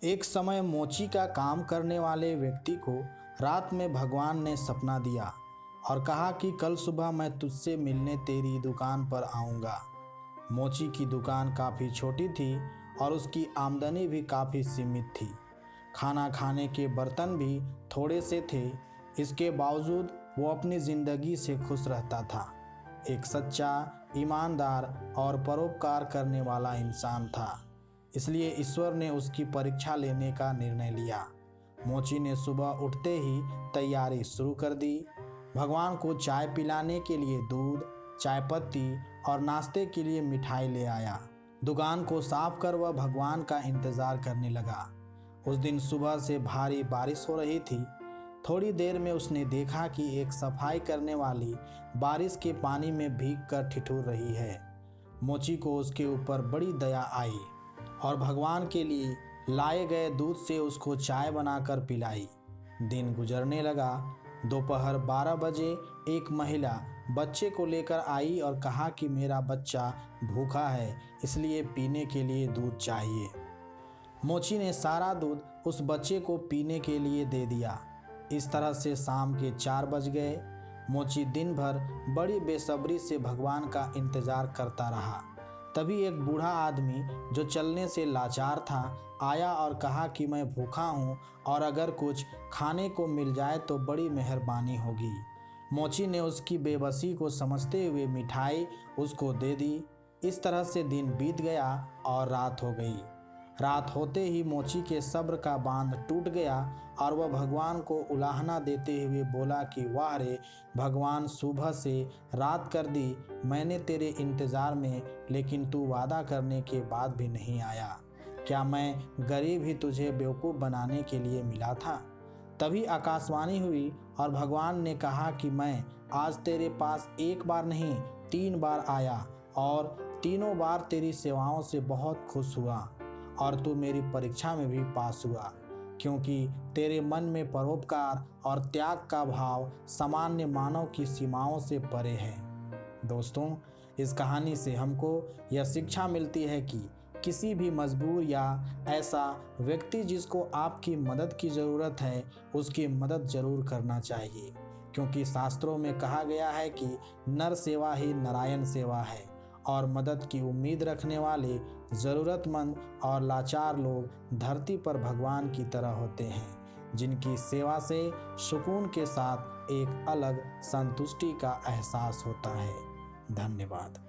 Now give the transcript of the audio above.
एक समय मोची का काम करने वाले व्यक्ति को रात में भगवान ने सपना दिया और कहा कि कल सुबह मैं तुझसे मिलने तेरी दुकान पर आऊँगा। मोची की दुकान काफ़ी छोटी थी और उसकी आमदनी भी काफ़ी सीमित थी। खाना खाने के बर्तन भी थोड़े से थे। इसके बावजूद वो अपनी ज़िंदगी से खुश रहता था। एक सच्चा, ईमानदार और परोपकार करने वाला इंसान था। इसलिए ईश्वर ने उसकी परीक्षा लेने का निर्णय लिया। मोची ने सुबह उठते ही तैयारी शुरू कर दी। भगवान को चाय पिलाने के लिए दूध, चाय पत्ती और नाश्ते के लिए मिठाई ले आया। दुकान को साफ कर वह भगवान का इंतज़ार करने लगा। उस दिन सुबह से भारी बारिश हो रही थी। थोड़ी देर में उसने देखा कि एक सफाई करने वाली बारिश के पानी में भीग कर ठिठुर रही है। मोची को उसके ऊपर बड़ी दया आई और भगवान के लिए लाए गए दूध से उसको चाय बनाकर पिलाई। दिन गुजरने लगा। दोपहर 12 बजे एक महिला बच्चे को लेकर आई और कहा कि मेरा बच्चा भूखा है, इसलिए पीने के लिए दूध चाहिए। मोची ने सारा दूध उस बच्चे को पीने के लिए दे दिया। इस तरह से शाम के 4 बज गए। मोची दिन भर बड़ी बेसब्री से भगवान का इंतज़ार करता रहा। तभी एक बूढ़ा आदमी जो चलने से लाचार था आया और कहा कि मैं भूखा हूँ और अगर कुछ खाने को मिल जाए तो बड़ी मेहरबानी होगी। मोची ने उसकी बेबसी को समझते हुए मिठाई उसको दे दी। इस तरह से दिन बीत गया और रात हो गई। रात होते ही मोची के सब्र का बांध टूट गया और वह भगवान को उलाहना देते हुए बोला कि वाह रे भगवान, सुबह से रात कर दी मैंने तेरे इंतज़ार में, लेकिन तू वादा करने के बाद भी नहीं आया। क्या मैं गरीब ही तुझे बेवकूफ़ बनाने के लिए मिला था? तभी आकाशवाणी हुई और भगवान ने कहा कि मैं आज तेरे पास एक बार नहीं 3 बार आया और तीनों बार तेरी सेवाओं से बहुत खुश हुआ और तू मेरी परीक्षा में भी पास हुआ, क्योंकि तेरे मन में परोपकार और त्याग का भाव सामान्य मानव की सीमाओं से परे है। दोस्तों, इस कहानी से हमको यह शिक्षा मिलती है कि किसी भी मजबूर या ऐसा व्यक्ति जिसको आपकी मदद की ज़रूरत है, उसकी मदद ज़रूर करना चाहिए, क्योंकि शास्त्रों में कहा गया है कि नर सेवा ही नारायण सेवा है और मदद की उम्मीद रखने वाले ज़रूरतमंद और लाचार लोग धरती पर भगवान की तरह होते हैं, जिनकी सेवा से सुकून के साथ एक अलग संतुष्टि का एहसास होता है। धन्यवाद।